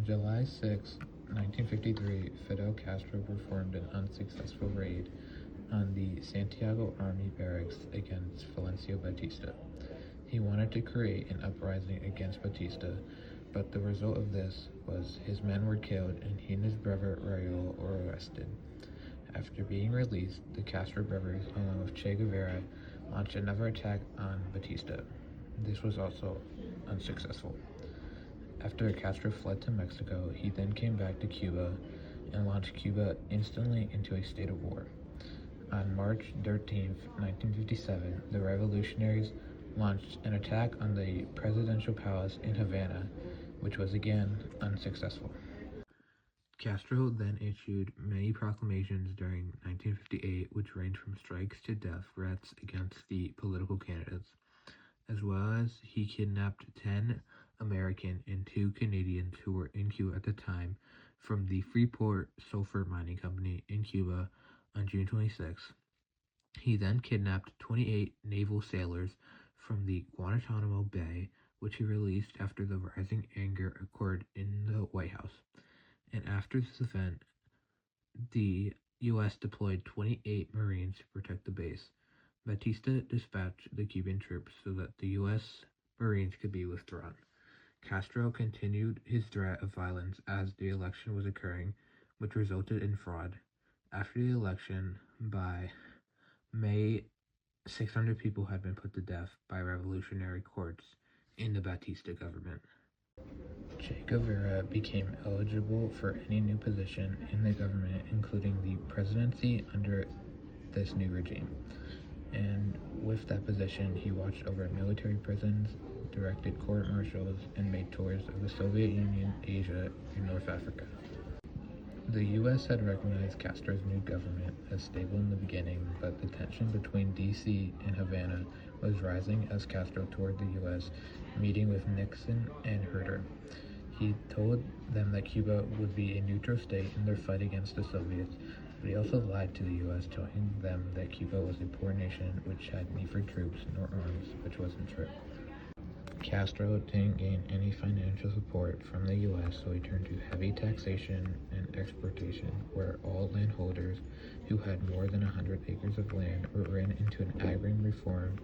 On July 6, 1953, Fidel Castro performed an unsuccessful raid on the Santiago Army barracks against Fulgencio Batista. He wanted to create an uprising against Batista, but the result of this was his men were killed and he and his brother Raul were arrested. After being released, the Castro brothers, along with Che Guevara, launched another attack on Batista. This was also unsuccessful. After Castro fled to Mexico, he then came back to Cuba and launched Cuba instantly into a state of war. On March 13, 1957, the revolutionaries launched an attack on the presidential palace in Havana, which was again unsuccessful. Castro then issued many proclamations during 1958, which ranged from strikes to death threats against the political candidates, as well as he kidnapped 10 American and 2 Canadians who were in Cuba at the time from the Freeport Sulphur Mining Company in Cuba on June 26. He then kidnapped 28 naval sailors from the Guantanamo Bay, which he released after the rising anger occurred in the White House. And after this event, the U.S. deployed 28 Marines to protect the base. Batista dispatched the Cuban troops so that the U.S. Marines could be withdrawn. Castro continued his threat of violence as the election was occurring, which resulted in fraud. After the election, by May, 600 people had been put to death by revolutionary courts in the Batista government. Che Guevara became eligible for any new position in the government, including the presidency under this new regime. And with that position, he watched over military prisons, directed court-martials, and made tours of the Soviet Union, Asia, and North Africa. The U.S. had recognized Castro's new government as stable in the beginning, but the tension between D.C. and Havana was rising as Castro toured the U.S., meeting with Nixon and Herter. He told them that Cuba would be a neutral state in their fight against the Soviets, but he also lied to the U.S., telling them that Cuba was a poor nation which had neither troops nor arms, which wasn't true. Castro didn't gain any financial support from the U.S., so he turned to heavy taxation and exportation, where all landholders who had more than 100 acres of land were ran into an agrarian reform,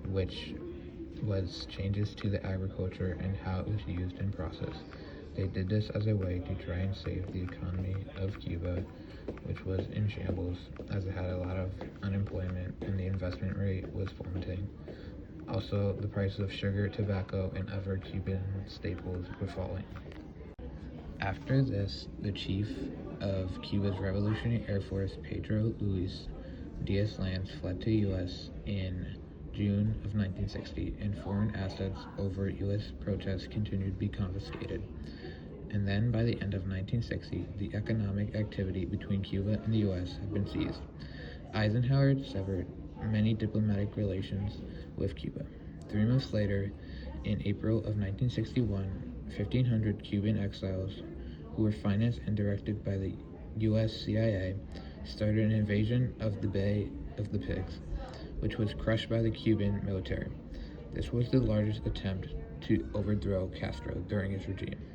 which was changes to the agriculture and how it was used and processed. They did this as a way to try and save the economy of Cuba, which was in shambles as it had a lot of unemployment and the investment rate was plummeting. Also, the prices of sugar, tobacco, and other Cuban staples were falling. After this, the chief of Cuba's Revolutionary Air Force, Pedro Luis Diaz-Lanz, fled to the U.S. in June of 1960, and foreign assets over U.S. protests continued to be confiscated. And then, by the end of 1960, the economic activity between Cuba and the U.S. had been seized. Eisenhower severed many diplomatic relations with Cuba. 3 months later, in April of 1961, 1,500 Cuban exiles, who were financed and directed by the U.S. CIA, started an invasion of the Bay of the Pigs, which was crushed by the Cuban military. This was the largest attempt to overthrow Castro during his regime.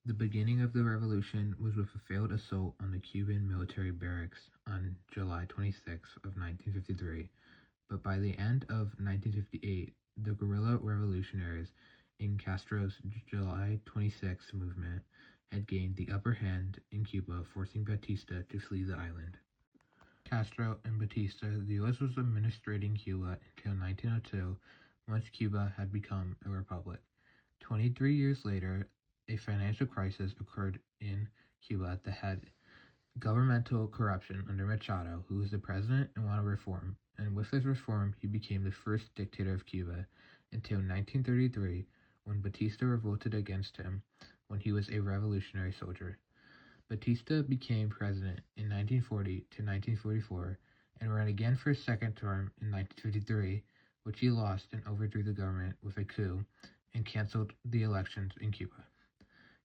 The beginning of the revolution was with a failed assault on the Cuban military barracks on July 26 of 1953, but by the end of 1958, the guerrilla revolutionaries in Castro's July 26 movement had gained the upper hand in Cuba, forcing Batista to flee the island. Castro and Batista, the U.S. was administrating Cuba until 1902, once Cuba had become a republic. 23 years later, a financial crisis occurred in Cuba that had governmental corruption under Machado, who was the president and wanted reform. And with this reform, he became the first dictator of Cuba until 1933, when Batista revolted against him when he was a revolutionary soldier. Batista became president in 1940 to 1944 and ran again for a second term in 1953, which he lost and overthrew the government with a coup and canceled the elections in Cuba.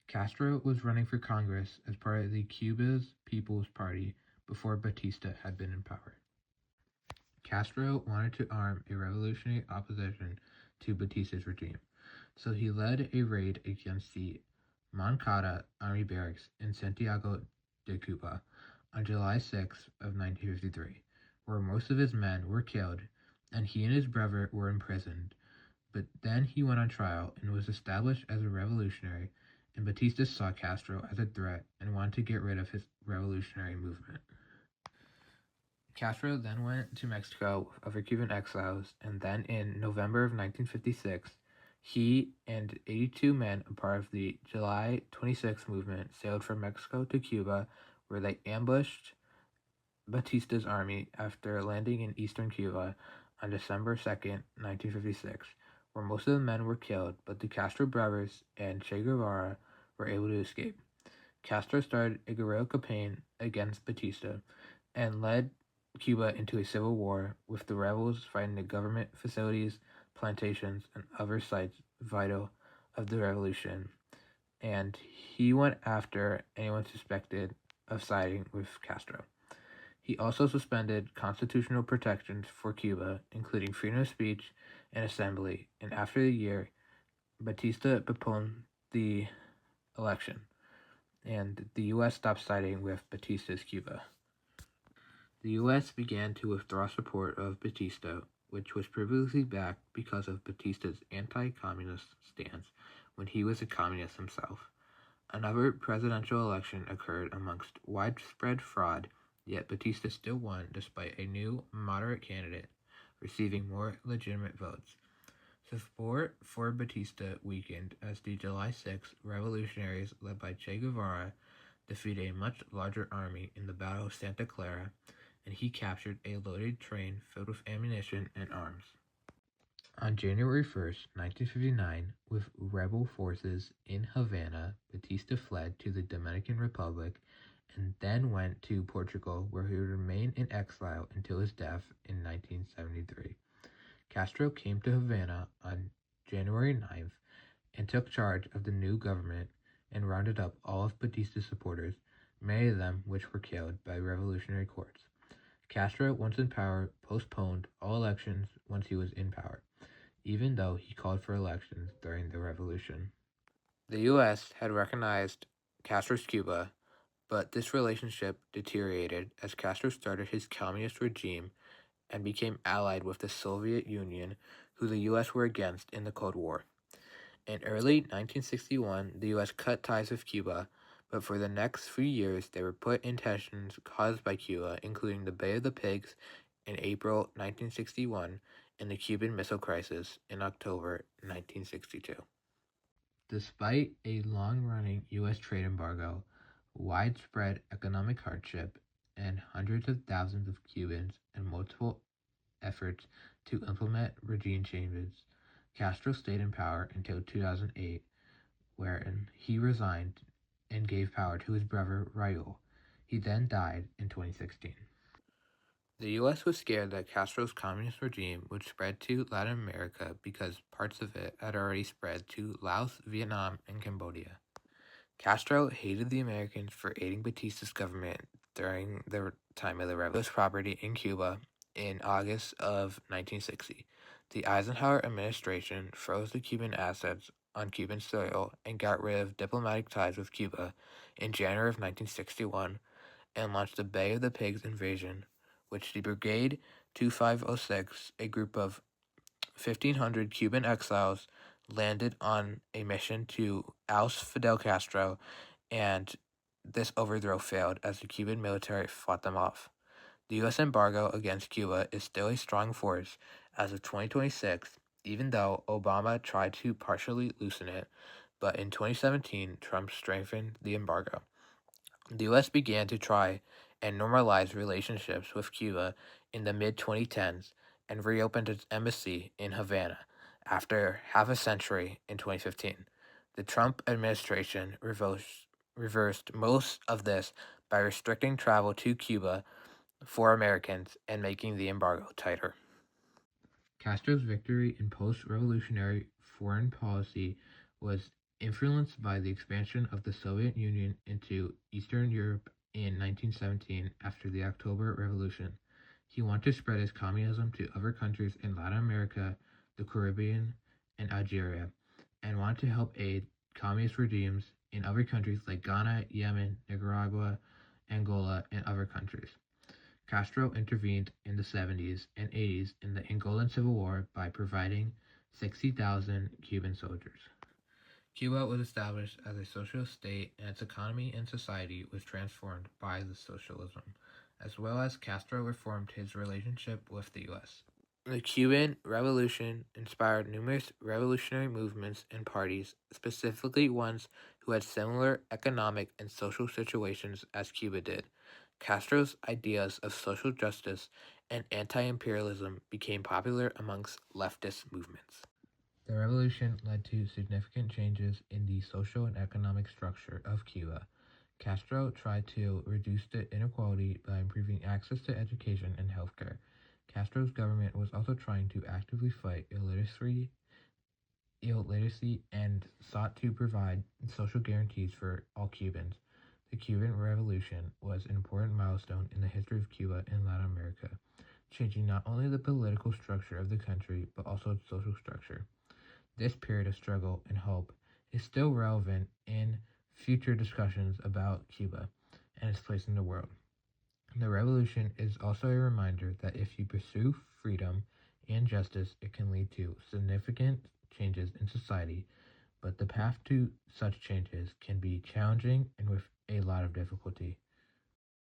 Castro was running for Congress as part of the Cuba's People's Party before Batista had been in power. Castro wanted to arm a revolutionary opposition to Batista's regime, so he led a raid against the Moncada Army Barracks in Santiago de Cuba on July 6 of 1953, where most of his men were killed and he and his brother were imprisoned. But then he went on trial and was established as a revolutionary, and Batista saw Castro as a threat and wanted to get rid of his revolutionary movement. Castro then went to Mexico with other Cuban exiles, and then in November of 1956, he and 82 men, a part of the July 26 movement, sailed from Mexico to Cuba, where they ambushed Batista's army after landing in eastern Cuba on December 2nd, 1956, where most of the men were killed, but the Castro brothers and Che Guevara were able to escape. Castro started a guerrilla campaign against Batista and led Cuba into a civil war, with the rebels fighting the government facilities, plantations, and other sites vital of the revolution. And he went after anyone suspected of siding with Castro. He also suspended constitutional protections for Cuba, including freedom of speech and assembly, and after a year, Batista postponed the election, and the U.S. stopped siding with Batista's Cuba. The U.S. began to withdraw support of Batista, which was previously backed because of Batista's anti-communist stance when he was a communist himself. Another presidential election occurred amongst widespread fraud, yet Batista still won despite a new, moderate candidate receiving more legitimate votes. Support for Batista weakened as the July 6 revolutionaries led by Che Guevara defeated a much larger army in the Battle of Santa Clara, and he captured a loaded train filled with ammunition and arms. On January 1st, 1959, with rebel forces in Havana, Batista fled to the Dominican Republic and then went to Portugal, where he would remain in exile until his death in 1973. Castro came to Havana on January 9th and took charge of the new government and rounded up all of Batista's supporters, many of them which were killed by revolutionary courts. Castro, once in power, postponed all elections once he was in power, even though he called for elections during the revolution. The U.S. had recognized Castro's Cuba, but this relationship deteriorated as Castro started his communist regime and became allied with the Soviet Union, who the U.S. were against in the Cold War. In early 1961, the U.S. cut ties with Cuba, but for the next few years they were put in tensions caused by Cuba, including the Bay of the Pigs in April 1961 and the Cuban Missile Crisis in October 1962. Despite a long-running U.S. trade embargo, widespread economic hardship, and hundreds of thousands of Cubans and multiple efforts to implement regime changes, Castro stayed in power until 2008, wherein he resigned and gave power to his brother Raul. He then died in 2016. The U.S. was scared that Castro's communist regime would spread to Latin America because parts of it had already spread to Laos, Vietnam, and Cambodia. Castro hated the Americans for aiding Batista's government during the time of the revolution property in Cuba in August of 1960. The Eisenhower administration froze the Cuban assets on Cuban soil and got rid of diplomatic ties with Cuba in January of 1961 and launched the Bay of the Pigs invasion, which the Brigade 2506, a group of 1,500 Cuban exiles, landed on a mission to oust Fidel Castro, and this overthrow failed as the Cuban military fought them off. The U.S. embargo against Cuba is still a strong force as of 2026, even though Obama tried to partially loosen it, but in 2017, Trump strengthened the embargo. The U.S. began to try and normalize relationships with Cuba in the mid-2010s and reopened its embassy in Havana after half a century in 2015. The Trump administration reversed most of this by restricting travel to Cuba for Americans and making the embargo tighter. Castro's victory in post-revolutionary foreign policy was influenced by the expansion of the Soviet Union into Eastern Europe in 1917 after the October Revolution. He wanted to spread his communism to other countries in Latin America, the Caribbean, and Algeria, and wanted to help aid communist regimes in other countries like Ghana, Yemen, Nicaragua, Angola, and other countries. Castro intervened in the 70s and 80s in the Angolan Civil War by providing 60,000 Cuban soldiers. Cuba was established as a socialist state, and its economy and society was transformed by the socialism, as well as Castro reformed his relationship with the U.S. The Cuban Revolution inspired numerous revolutionary movements and parties, specifically ones who had similar economic and social situations as Cuba did. Castro's ideas of social justice and anti-imperialism became popular amongst leftist movements. The revolution led to significant changes in the social and economic structure of Cuba. Castro tried to reduce the inequality by improving access to education and healthcare. Castro's government was also trying to actively fight illiteracy and sought to provide social guarantees for all Cubans. The Cuban Revolution was an important milestone in the history of Cuba and Latin America, changing not only the political structure of the country but also its social structure. This period of struggle and hope is still relevant in future discussions about Cuba and its place in the world. The revolution is also a reminder that if you pursue freedom and justice, it can lead to significant changes in society, but the path to such changes can be challenging and with a lot of difficulty.